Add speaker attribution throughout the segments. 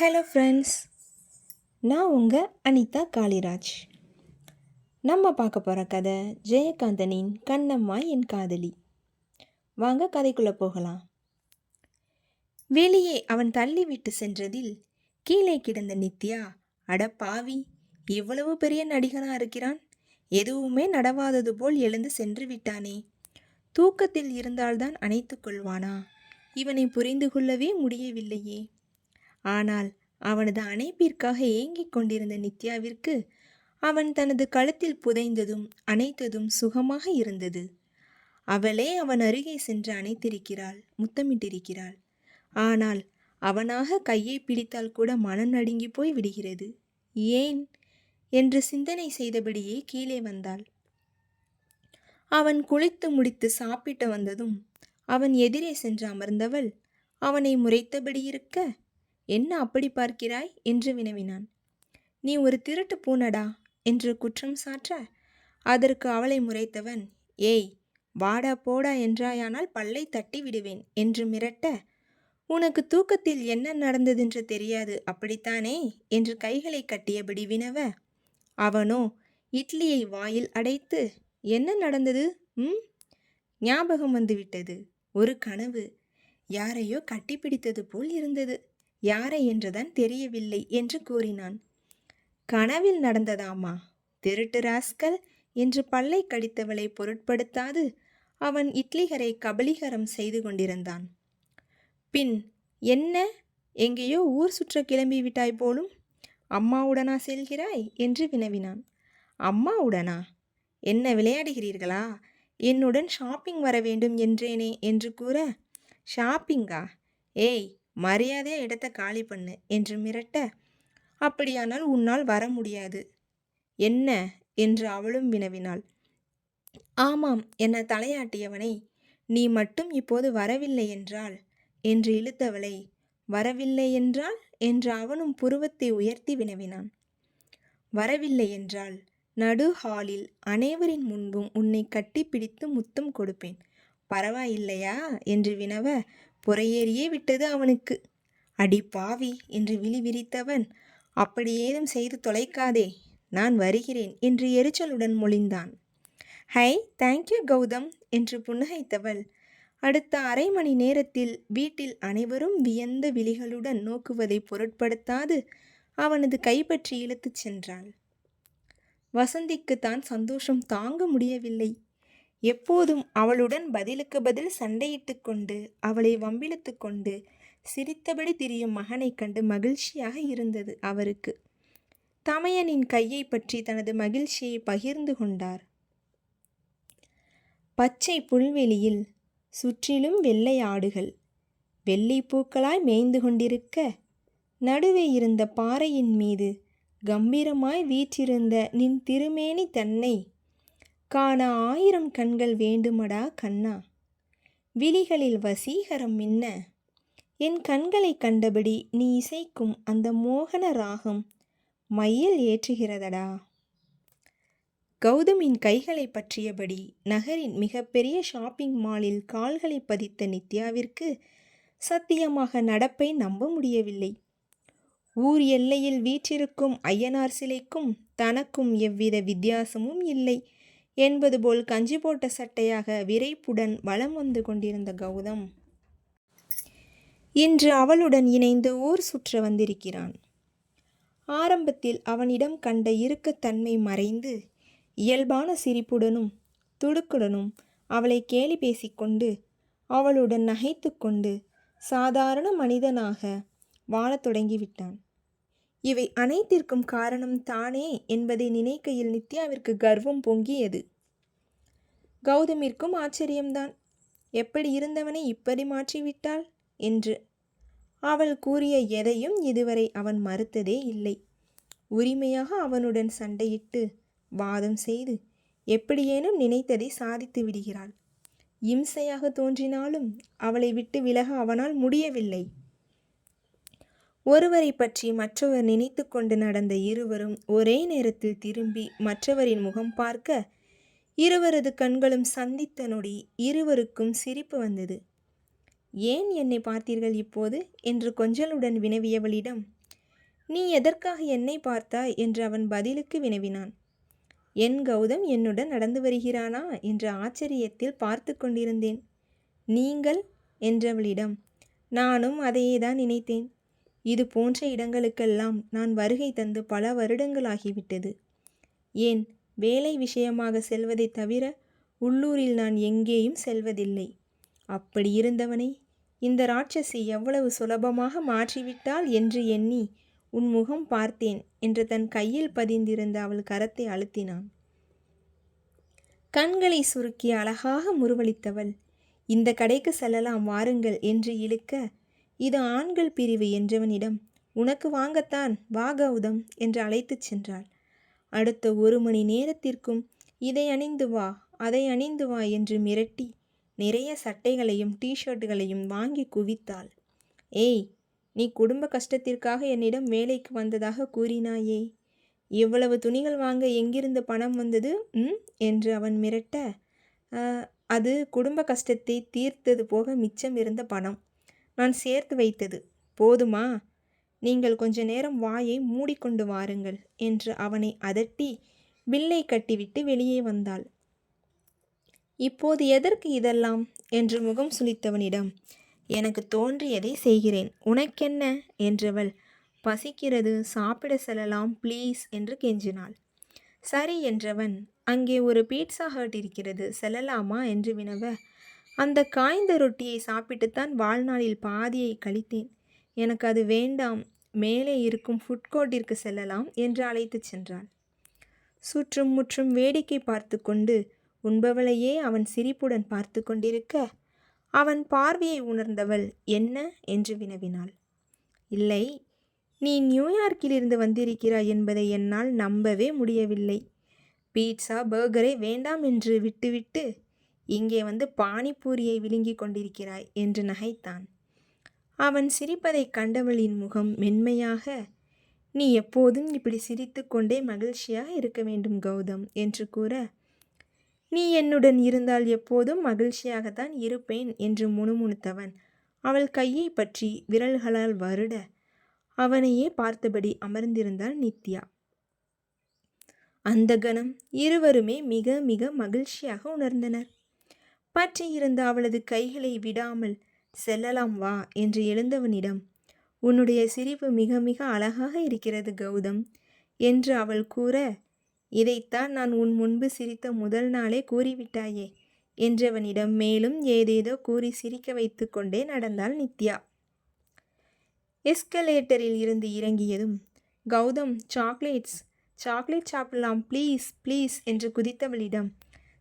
Speaker 1: Hello friends, நான் உங்கள் அனிதா காளிராஜ். நம்ம பார்க்க போகிற கதை ஜெயகாந்தனின் கண்ணம்மா என் காதலி. வாங்க கதைக்குள்ளே போகலாம். வெளியே அவன் தள்ளிவிட்டு சென்றதில் கீழே கிடந்த நித்யா, அட பாவி, இவ்வளவு பெரிய நடிகனாக இருக்கிறான், எதுவுமே நடவாதது போல் எழுந்து சென்று விட்டானே, தூக்கத்தில் இருந்தால்தான் அணைத்து கொள்வானா, இவனை புரிந்து கொள்ளவே முடியவில்லையே. ஆனால் அவனது அணைப்பிற்காக ஏங்கிக் கொண்டிருந்த நித்யாவிற்கு அவன் தனது கழுத்தில் புதைந்ததும் அணைத்ததும் சுகமாக இருந்தது. அவளே அவன் அருகே சென்று அணைத்திருக்கிறாள், முத்தமிட்டிருக்கிறாள். ஆனால் அவனாக கையை பிடித்தால் கூட மனம் நடுங்கி போய் விடுகிறது. ஏன் என்று சிந்தனை செய்தபடியே கீழே வந்தாள். அவன் குளித்து முடித்து சாப்பிட்டு வந்ததும் அவன் எதிரே சென்று அமர்ந்தவள் அவனை முறைத்தபடி இருக்க, என்ன அப்படி பார்க்கிறாய் என்று வினவினான். நீ ஒரு திருட்டு பூனடா என்று குற்றம் சாற்ற, அதற்கு அவளை முறைத்தவன், ஏய் வாடா போடா என்றாயானால் பல்லை தட்டி விடுவேன் என்று மிரட்ட, உனக்கு தூக்கத்தில் என்ன நடந்ததென்று தெரியாது அப்படித்தானே என்று கைகளை கட்டியபடி வினவ, அவனோ இட்லியை வாயில் அடைத்து, என்ன நடந்தது? ஞாபகம் வந்துவிட்டது, ஒரு கனவு, யாரையோ கட்டிப்பிடித்தது போல் இருந்தது, யாரை என்றுதான் தெரியவில்லை என்று கூறினான். கனவில் நடந்ததாமா, திருட்டு ராஸ்கல் என்று பல்லை கடித்தவளை பொருட்படுத்தாது அவன் இட்லிகரை கபலீகரம் செய்து கொண்டிருந்தான். பின் என்ன, எங்கேயோ ஊர் சுற்ற கிளம்பி விட்டாய் போலும், அம்மாவுடனா செல்கிறாய் என்று வினவினான். அம்மாவுடனா? என்ன விளையாடுகிறீர்களா? என்னுடன் ஷாப்பிங் வர வேண்டும் என்றேனே என்று கூற, ஷாப்பிங்கா? ஏய் மரியாதையா இடத்த காலி பண்ணு என்று மிரட்ட, அப்படியானால் உன்னால் வர முடியாது. என்ன என்று அவளும் வினவினாள். ஆமாம் என தலையாட்டியவனை, நீ மட்டும் இப்போது வரவில்லை என்றால் என்று இழுத்தவளை, வரவில்லை என்றால் என்று அவனும் புருவத்தை உயர்த்தி வினவினான். வரவில்லை என்றால் நடு ஹாலில் அனைவரின் முன்பும் உன்னை கட்டி பிடித்து முத்தம் கொடுப்பேன், பரவாயில்லையா என்று வினவ, புறையேறியே விட்டது அவனுக்கு. அடி பாவி என்று விழி விரித்தவன், அப்படி ஏதும் செய்து தொலைக்காதே, நான் வருகிறேன் என்று எரிச்சலுடன் மொழிந்தான். ஹை தேங்க்யூ கௌதம் என்று புன்னகைத்தவள் அடுத்த அரை மணி நேரத்தில் வீட்டில் அனைவரும் வியந்த விழிகளுடன் நோக்குவதை பொருட்படுத்தாது அவனது கைப்பற்றி இழுத்துச் சென்றாள். வசந்திக்கு தான் சந்தோஷம் தாங்க முடியவில்லை. எப்போதும் அவளுடன் பதிலுக்கு பதில் சண்டையிட்டு கொண்டு அவளை வம்பிழுத்து கொண்டு சிரித்தபடி திரியும் மகனை கண்டு மகிழ்ச்சியாக இருந்தது அவருக்கு. தமையனின் கையை பற்றி தனது மகிழ்ச்சியை பகிர்ந்து கொண்டார். பச்சை புல்வெளியில் சுற்றிலும் வெள்ளை ஆடுகள் வெள்ளை பூக்களாய் மேய்ந்து கொண்டிருக்க, நடுவே இருந்த பாறையின் மீது கம்பீரமாய் வீற்றிருந்த நின் திருமேனி தன்னை காண 1000 கண்கள் வேண்டுமடா கண்ணா. விழிகளில் வசீகரம் மின்ன, என் கண்களை கண்டபடி நீ இசைக்கும் அந்த மோகன ராகம் மையில் ஏற்றுகிறதடா. கௌதமின் கைகளை பற்றியபடி நகரின் மிகப்பெரிய ஷாப்பிங் மாலில் கால்களை பதித்த நித்யாவிற்கு சத்தியமாக நடப்பை நம்ப முடியவில்லை. ஊர் எல்லையில் வீற்றிருக்கும் ஐயனார் சிலைக்கும் தனக்கும் எவ்வித வித்தியாசமும் இல்லை என்பது போல் கஞ்சி போட்ட சட்டையாக விரைப்புடன் வலம் வந்து கொண்டிருந்த கௌதம் இன்று அவளுடன் இணைந்து ஊர் சுற்ற வந்திருக்கிறான். ஆரம்பத்தில் அவனிடம் கண்ட இறுக்கத்தன்மை மறைந்து இயல்பான சிரிப்புடனும் துடுக்குடனும் அவளை கேலி பேசிக்கொண்டு அவளுடன் நகைத்து கொண்டு சாதாரண மனிதனாக வாழத் தொடங்கிவிட்டான். இவை அனைத்திற்கும் காரணம் தானே என்பதை நினைக்கையில் நித்யாவிற்கு கர்வம் பொங்கியது. கௌதமிற்கும் ஆச்சரியம்தான், எப்படி இருந்தவனை இப்படி மாற்றிவிட்டாள் என்று. அவள் கூறிய எதையும் இதுவரை அவன் மறுத்ததே இல்லை. உரிமையாக அவனுடன் சண்டையிட்டு வாதம் செய்து எப்படியேனும் நினைத்ததை சாதித்து விடுகிறாள். இம்சையாக தோன்றினாலும் அவளை விட்டு விலக அவனால் முடியவில்லை. ஒருவரை பற்றி மற்றவர் நினைத்து கொண்டு நடந்த இருவரும் ஒரே நேரத்தில் திரும்பி மற்றவரின் முகம் பார்க்க, இருவரது கண்களும் சந்தித்த நொடி இருவருக்கும் சிரிப்பு வந்தது. ஏன் என்னை பார்த்தீர்கள் இப்போது என்று கொஞ்சலுடன் வினவியவளிடம், நீ எதற்காக என்னை பார்த்தாய் என்று அவன் பதிலுக்கு வினவினான். என் கௌதம் என்னுடன் நடந்து வருகிறானா என்ற ஆச்சரியத்தில் பார்த்து கொண்டிருந்தேன். நீங்கள் என்றவளிடம், நானும் அதையேதான் நினைத்தேன். இது போன்ற இடங்களுக்கெல்லாம் நான் வருகை தந்து பல வருடங்களாகிவிட்டது. ஏன், வேலை விஷயமாக செல்வதை தவிர உள்ளூரில் நான் எங்கேயும் செல்வதில்லை. அப்படி இருந்தவனை இந்த ராட்சசி எவ்வளவு சுலபமாக மாற்றிவிட்டாள் என்று எண்ணி உன் முகம் பார்த்தேன் என்று தன் கையில் பதிந்திருந்த அவள் கரத்தை அழுத்தினான். கண்களை சுருக்கி அழகாக முறுவலித்தவள், இந்த கடைக்கு செல்லலாம் வாருங்கள் என்று இழுக்க, இது ஆண்கள் பிரிவு என்றவனிடம், உனக்கு வாங்கத்தான் வா கௌதம் என்று அழைத்துச் சென்றாள். அடுத்த 1 மணி நேரத்திற்கும் இதை அணிந்து வா அதை அணிந்து வா என்று மிரட்டி நிறைய சட்டைகளையும் டிஷர்ட்டுகளையும் வாங்கி குவித்தாள். ஏய், நீ குடும்ப கஷ்டத்திற்காக என்னிடம் வேலைக்கு வந்ததாக கூறினாயே, இவ்வளவு துணிகள் வாங்க எங்கிருந்து பணம் வந்தது என்று அவன் மிரட்ட, அது குடும்ப கஷ்டத்தை தீர்த்தது போக மிச்சம் இருந்த பணம், நான் சேர்த்து வைத்தது. போதுமா? நீங்கள் கொஞ்ச நேரம் வாயை மூடிக்கொண்டு வாருங்கள் என்று அவனை அதட்டி பில்லை கட்டிவிட்டு வெளியே வந்தாள். இப்போது எதற்கு இதெல்லாம் என்று முகம் சுளித்தவனிடம், எனக்கு தோன்றியதை செய்கிறேன், உனக்கென்ன என்றவள், பசிக்கிறது, சாப்பிட செல்லலாம் ப்ளீஸ் என்று கெஞ்சினாள். சரி என்றவன், அங்கே ஒரு பீட்சா ஹட் இருக்கிறது, செல்லலாமா என்று வினவ, அந்த காய்ந்த ரொட்டியை சாப்பிட்டுத்தான் வாழ்நாளில் பாதியை கழித்தேன், எனக்கு அது வேண்டாம், மேலே இருக்கும் ஃபுட்கோர்ட்டிற்கு செல்லலாம் என்று அழைத்துச் சென்றாள். சுற்றும் முற்றும் வேடிக்கை பார்த்து கொண்டு உண்பவளையே அவன் சிரிப்புடன் பார்த்து கொண்டிருக்க, அவன் பார்வையை உணர்ந்தவள் என்ன என்று வினவினாள். இல்லை, நீ நியூயார்க்கிலிருந்து வந்திருக்கிறாய் என்பதை என்னால் நம்பவே முடியவில்லை. பீட்சா பர்கரை வேண்டாம் என்று விட்டுவிட்டு இங்கே வந்து பானிபூரியை விழுங்கி கொண்டிருக்கிறாய் என்று நகைத்தான். அவன் சிரிப்பதை கண்டவளின் முகம் மென்மையாக, நீ எப்போதும் இப்படி சிரித்து கொண்டே மகிழ்ச்சியாக இருக்க வேண்டும் கௌதம் என்று கூற, நீ என்னுடன் இருந்தால் எப்போதும் மகிழ்ச்சியாகத்தான் இருப்பேன் என்று முணுமுணுத்தவன் அவள் கையை பற்றி விரல்களால் வருட அவனையே பார்த்தபடி அமர்ந்திருந்தாள் நித்யா. அந்த கணம் இருவருமே மிக மிக மகிழ்ச்சியாக உணர்ந்தனர். பற்றி இருந்த அவளது கைகளை விடாமல் செல்லலாம் வா என்று எழுந்தவனிடம், உன்னுடைய சிரிப்பு மிக மிக அழகாக இருக்கிறது கௌதம் என்று அவள் கூற, இதைத்தான் நான் உன் முன்பு சிரித்த முதல் நாளே கூறிவிட்டாயே என்றவனிடம் மேலும் ஏதேதோ கூறி சிரிக்க வைத்து கொண்டே நடந்தாள் நித்யா. எஸ்கலேட்டரில் இருந்து இறங்கியதும், கௌதம் சாக்லேட் சாப்பிடலாம் ப்ளீஸ் ப்ளீஸ் என்று குதித்தவளிடம்,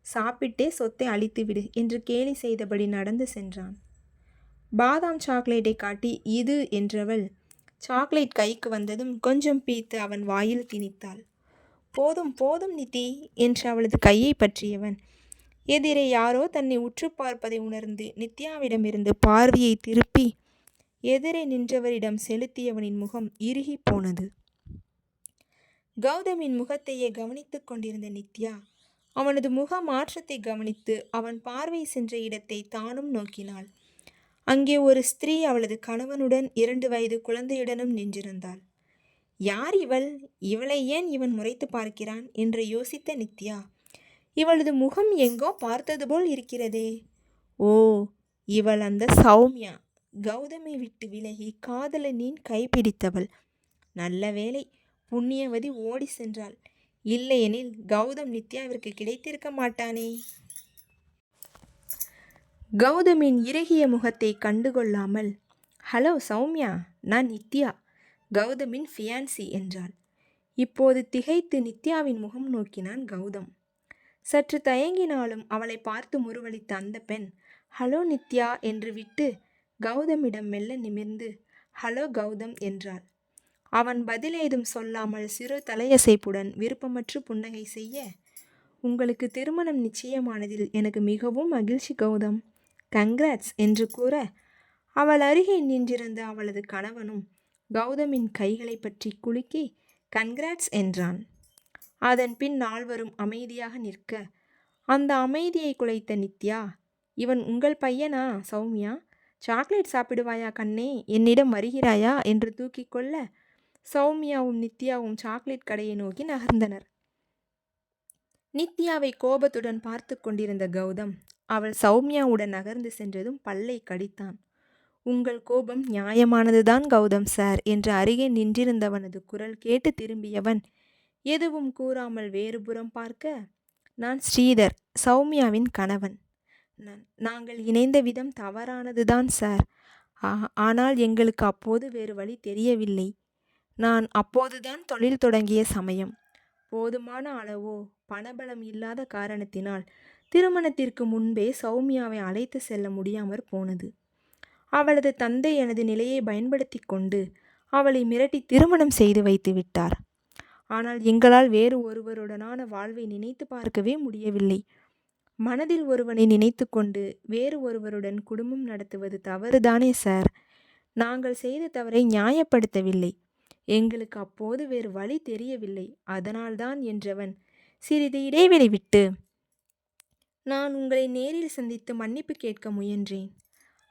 Speaker 1: சாப்பிட்டே சொத்தை அழித்துவிடு என்று கேலி செய்தபடி நடந்து சென்றான். பாதாம் சாக்லேட்டை காட்டி இது என்றவள் சாக்லேட் கைக்கு வந்ததும் கொஞ்சம் பீத்து அவன் வாயில் திணித்தாள். போதும் போதும் நித்தி என்று அவளது கையை பற்றியவன் எதிரே யாரோ தன்னை உற்று பார்ப்பதை உணர்ந்து நித்யாவிடமிருந்து பார்வையை திருப்பி எதிரே நின்றவரிடம் செலுத்தியவனின் முகம் இறுகி போனது. கௌதமின் முகத்தையே கவனித்து கொண்டிருந்த நித்யா அவனது முக மாற்றத்தை கவனித்து அவன் பார்வை சென்ற இடத்தை தானும் நோக்கினாள். அங்கே ஒரு ஸ்திரீ அவளது கணவனுடன் 2 வயது குழந்தையுடனும் நின்றிருந்தாள். யார் இவள்? இவளை ஏன் இவன் முறைத்து பார்க்கிறான் என்று யோசித்த நித்யா, இவளது முகம் எங்கோ பார்த்தது போல் இருக்கிறதே. ஓ, இவள் அந்த சௌமியா, கௌதமை விட்டு விலகி காதலனின் கைப்பிடித்தவள். நல்ல வேளை, புண்ணியவதி ஓடி சென்றாள். இல்லையெனில் கௌதம் நித்யாவிற்கு கிடைத்திருக்க மாட்டானே. கௌதமின் இறுகிய முகத்தை கண்டுகொள்ளாமல், ஹலோ சௌமியா, நான் நித்யா, கௌதமின் ஃபியான்சி என்றாள். இப்போது திகைத்து நித்யாவின் முகம் நோக்கினான் கௌதம். சற்று தயங்கினாலும் அவளை பார்த்து முறுவலித்த அந்த பெண் ஹலோ நித்யா என்று விட்டு கௌதமிடம் மெல்ல நிமிர்ந்து ஹலோ கௌதம் என்றாள். அவன் பதிலேதும் சொல்லாமல் சிறு தலையசைப்புடன் விருப்பமற்று புன்னகை செய்ய, உங்களுக்கு திருமணம் நிச்சயமானதில் எனக்கு மிகவும் மகிழ்ச்சி கௌதம், கங்க்ராட்ஸ் என்று கூற, அவள் அருகே நின்றிருந்த அவளது கணவனும் கௌதமின் கைகளை பற்றி குலுக்கி கன்கிராட்ஸ் என்றான். அதன் பின் நால்வரும் அமைதியாக நிற்க, அந்த அமைதியை குலைத்த நித்யா, இவன் உங்கள் பையனா சௌமியா? சாக்லேட் சாப்பிடுவாயா கண்ணே, என்னிடம் வருகிறாயா என்று தூக்கி கொள்ள, சௌமியாவும் நித்யாவும் சாக்லேட் கடையை நோக்கி நகர்ந்தனர். நித்யாவை கோபத்துடன் பார்த்து கொண்டிருந்த கௌதம் அவள் சௌமியாவுடன் நகர்ந்து சென்றதும் பல்லை கடித்தான். உங்கள் கோபம் நியாயமானதுதான் கௌதம் சார் என்று அருகே நின்றிருந்தவனது குரல் கேட்டு திரும்பியவன் எதுவும் கூறாமல் வேறுபுறம் பார்க்க, நான் ஸ்ரீதர், சௌமியாவின் கணவன். நாங்கள் இணைந்த விதம் தவறானதுதான் சார். ஆனால் எங்களுக்கு அப்போது வேறு வழி தெரியவில்லை. நான் அப்போதுதான் தொழில் தொடங்கிய சமயம். போதுமான அளவோ பணபலம் இல்லாத காரணத்தினால் திருமணத்திற்கு முன்பே சௌமியாவை அழைத்து செல்ல முடியாமற் போனது. அவளது தந்தை எனது நிலையை பயன்படுத்தி கொண்டு அவளை மிரட்டி திருமணம் செய்து வைத்து விட்டார். ஆனால் எங்களால் வேறு ஒருவருடனான வாழ்வை நினைத்து பார்க்கவே முடியவில்லை. மனதில் ஒருவனை நினைத்து கொண்டு வேறு ஒருவருடன் குடும்பம் நடத்துவது தவறுதானே சார். நாங்கள் செய்த தவறை நியாயப்படுத்தவில்லை. எங்களுக்கு அப்போது வேறு வழி தெரியவில்லை. அதனால்தான் என்றவன் சிறிது இடைவெளி விட்டு, நான் உங்களை நேரில் சந்தித்து மன்னிப்பு கேட்க முயன்றேன்.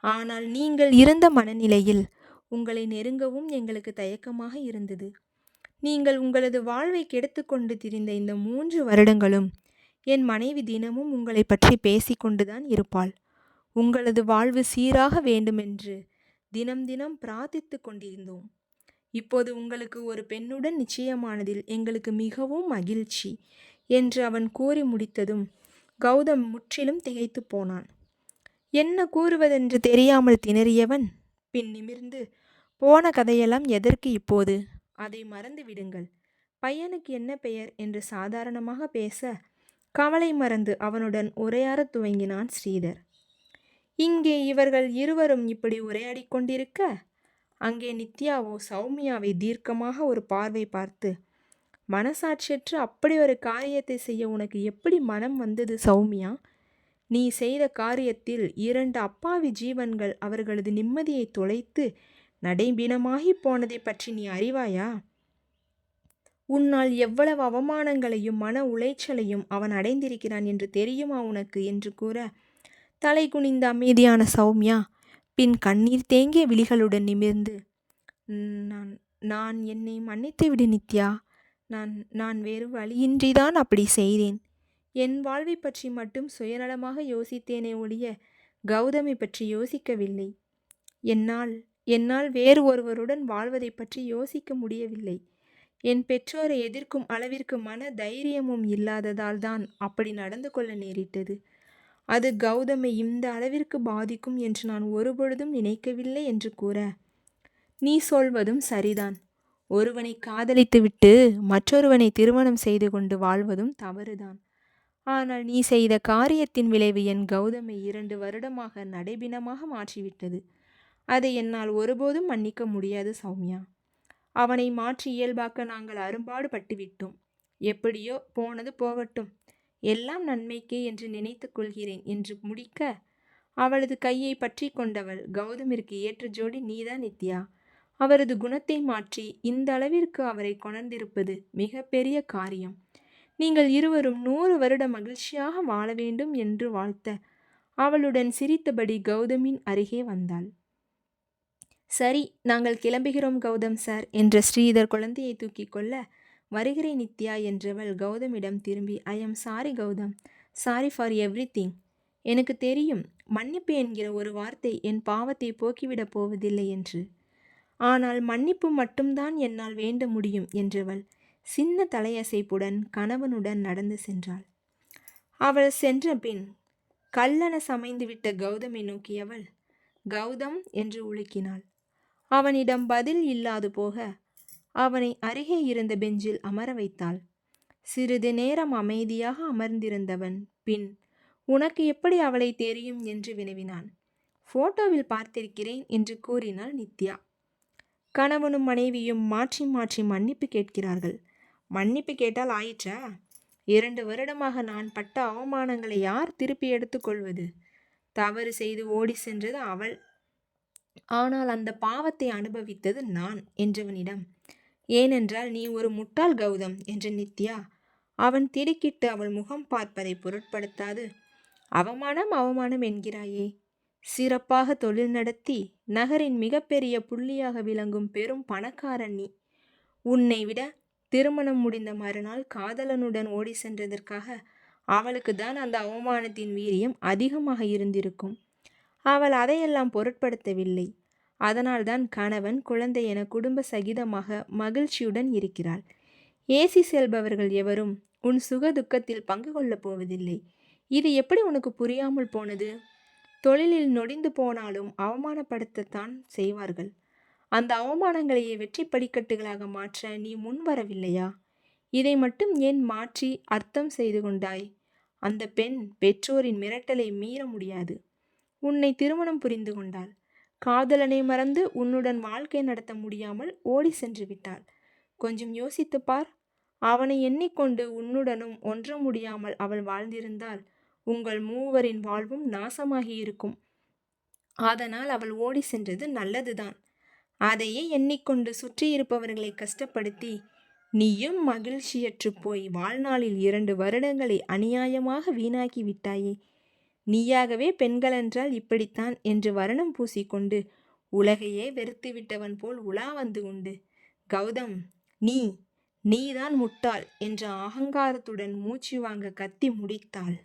Speaker 1: ஆனால் நீங்கள் இருந்த மனநிலையில் உங்களை நெருங்கவும் எங்களுக்கு தயக்கமாக இருந்தது. நீங்கள் உங்களது வாழ்வை கெடுத்து கொண்டு திரிந்த இந்த 3 வருடங்களும் என் மனைவி தினமும் உங்களை பற்றி பேசிக்கொண்டுதான் இருப்பாள். உங்களது வாழ்வு சீராக வேண்டுமென்று தினம் தினம் பிரார்த்தித்து கொண்டிருந்தோம். இப்போது உங்களுக்கு ஒரு பெண்ணுடன் நிச்சயமானதில் எங்களுக்கு மிகவும் மகிழ்ச்சி என்று அவன் கூறி முடித்ததும் கௌதம் முற்றிலும் திகைத்து போனான். என்ன கூறுவதென்று தெரியாமல் திணறியவன் பின் நிமிர்ந்து, போன கதையெல்லாம் எதற்கு இப்போது? அதை மறந்து விடுங்கள். பையனுக்கு என்ன பெயர் என்று சாதாரணமாக பேச கவலை மறந்து அவனுடன் உரையாடத் துவங்கினான் ஸ்ரீதர். இங்கே இவர்கள் இருவரும் இப்படி உரையாடி கொண்டிருக்க, அங்கே நித்யாவோ சௌமியாவை தீர்க்கமாக ஒரு பார்வை பார்த்து, மனசாட்சியற்று அப்படி ஒரு காரியத்தை செய்ய உனக்கு எப்படி மனம் வந்தது சௌமியா? நீ செய்த காரியத்தில் 2 அப்பாவி ஜீவன்கள் அவர்களது நிம்மதியை தொலைத்து நடைபீனமாகி போனதை பற்றி நீ அறிவாயா? உன்னால் எவ்வளவு அவமானங்களையும் மன உளைச்சலையும் அவன் அடைந்திருக்கிறான் என்று தெரியுமா உனக்கு என்று கூற, தலை குனிந்த அமைதியான சௌமியா பின் கண்ணீர் தேங்கிய விழிகளுடன் நிமிர்ந்து, நான் என்னை மன்னித்து விடு நித்யா. நான் வேறு வழியின்றிதான் அப்படி செய்தேன். என் வாழ்வை பற்றி மட்டும் சுயநலமாக யோசித்தேனே ஒழிய கௌதமை பற்றி யோசிக்கவில்லை. என்னால் வேறு ஒருவருடன் வாழ்வதை பற்றி யோசிக்க முடியவில்லை. என் பெற்றோரை எதிர்க்கும் அளவிற்கு மன தைரியமும் இல்லாததால் தான் அப்படி நடந்து கொள்ள நேரிட்டது. அது கௌதமை இந்த அளவிற்கு பாதிக்கும் என்று நான் ஒருபொழுதும் நினைக்கவில்லை என்று கூற, நீ சொல்வதும் சரிதான். ஒருவனை காதலித்துவிட்டு மற்றொருவனை திருமணம் செய்து கொண்டு வாழ்வதும் தவறுதான். ஆனால் நீ செய்த காரியத்தின் விளைவு என் கௌதமை 2 வருடமாக நடைபிணமாக மாற்றிவிட்டது. அதை என்னால் ஒருபோதும் மன்னிக்க முடியாது சௌமியா. அவனை மாற்றி இயல்பாக்க நாங்கள் அரும்பாடு பட்டுவிட்டோம். எப்படியோ போனது போகட்டும், எல்லாம் நன்மைக்கே என்று நினைத்து கொள்கிறேன் என்று முடிக்க, அவளது கையை பற்றி கொண்டவள், கௌதமிற்கு ஏற்ற ஜோடி நீதான் நித்யா. அவரது குணத்தை மாற்றி இந்த அளவிற்கு அவரை கொணர்ந்திருப்பது மிக பெரிய காரியம். நீங்கள் இருவரும் 100 வருட மகிழ்ச்சியாக வாழ வேண்டும் என்று வாழ்த்த அவளுடன் சிரித்தபடி கௌதமின் அருகே வந்தாள். சரி, நாங்கள் கிளம்புகிறோம் கௌதம் சார் என்ற ஸ்ரீதர் குழந்தையை தூக்கி கொள்ள, வருகிறேன் நித்யா என்றவள் கௌதமிடம் திரும்பி, I am sorry Gautam, sorry for everything. எனக்கு தெரியும், மன்னிப்பு என்கிற ஒரு வார்த்தை என் பாவத்தை போக்கிவிடப் போவதில்லை என்று. ஆனால் மன்னிப்பு மட்டும்தான் என்னால் வேண்ட முடியும் என்றவள் சின்ன தலையசைப்புடன் கணவனுடன் நடந்து சென்றாள். அவள் சென்ற பின் கல்லென சமைந்துவிட்ட கௌதமை நோக்கியவள், கௌதம் என்று உலுக்கினாள். அவனிடம் பதில் இல்லாது போக அவனை அருகே இருந்த பெஞ்சில் அமர வைத்தாள். சிறிது நேரம் அமைதியாக அமர்ந்திருந்தவன் பின், உனக்கு எப்படி அவளை தெரியும் என்று வினவினான். போட்டோவில் பார்த்திருக்கிறேன் என்று கூறினாள் நித்யா. கணவனும் மனைவியும் மாற்றி மாற்றி மன்னிப்பு கேட்கிறார்கள். மன்னிப்பு கேட்டால் ஆயிற்றா? 2 வருடமாக நான் பட்ட அவமானங்களை யார் திருப்பி எடுத்துக்கொள்வது? தவறு செய்து ஓடி சென்றது அவள், ஆனால் அந்த பாவத்தை அனுபவித்தது நான் என்றவனிடம், ஏனென்றால் நீ ஒரு முட்டாள் கௌதம் என்ற நித்யா. அவன் திடுக்கிட்டு அவள் முகம் பார்ப்பதை பொருட்படுத்தாது, அவமானம் அவமானம் என்கிறாயே, சிறப்பாக தொழில் நடத்தி நகரின் மிகப்பெரிய புள்ளியாக விளங்கும் பெரும் பணக்காரன் நீ. உன்னை விட திருமணம் முடிந்த மறுநாள் காதலனுடன் ஓடி சென்றதற்காக அவளுக்கு தான் அந்த அவமானத்தின் வீரியம் அதிகமாக இருந்திருக்கும். அவள் அதையெல்லாம் பொருட்படுத்தவில்லை. அதனால்தான் கணவன் குழந்தை என குடும்ப சகிதமாக மகிழ்ச்சியுடன் இருக்கிறாள். ஏசி செல்பவர்கள் எவரும் உன் சுக துக்கத்தில் பங்கு கொள்ளப் போவதில்லை. இது எப்படி உனக்கு புரியாமல் போனது? தொழிலில் நொடிந்து போனாலும் அவமானப்படுத்தத்தான் செய்வார்கள். அந்த அவமானங்களையே வெற்றி படிக்கட்டுகளாக மாற்ற நீ முன் வரவில்லையா? இதை மட்டும் ஏன் மாற்றி அர்த்தம் செய்து கொண்டாய்? அந்த பெண் பெற்றோரின் மிரட்டலை மீற முடியாது. உன்னை திருமணம் புரிந்து கொண்டாள். காதலனை மறந்து உன்னுடன் வாழ்க்கை நடத்த முடியாமல் ஓடி சென்று விட்டாள். கொஞ்சம் யோசித்துப் பார். அவனை எண்ணிக்கொண்டு உன்னுடனும் ஒன்ற முடியாமல் அவள் வாழ்ந்திருந்தால் உங்கள் மூவரின் வாழ்வும் நாசமாகி இருக்கும். அதனால் அவள் ஓடி சென்றது நல்லதுதான். அதையே எண்ணிக்கொண்டு சுற்றியிருப்பவர்களை கஷ்டப்படுத்தி நீயும் மகிழ்ச்சியற்று போய் வாழ்நாளில் 2 வருடங்களை அநியாயமாக வீணாக்கி விட்டாயே. நீயாகவே பெண்களென்றால் இப்படித்தான் என்று வர்ணம் பூசிக்கொண்டு உலகையே வெறுத்துவிட்டவன் போல் உலா வந்து உண்டு. கௌதம், நீதான் முட்டாள் என்ற அகங்காரத்துடன் மூச்சு வாங்க கத்தி முடித்தாள்.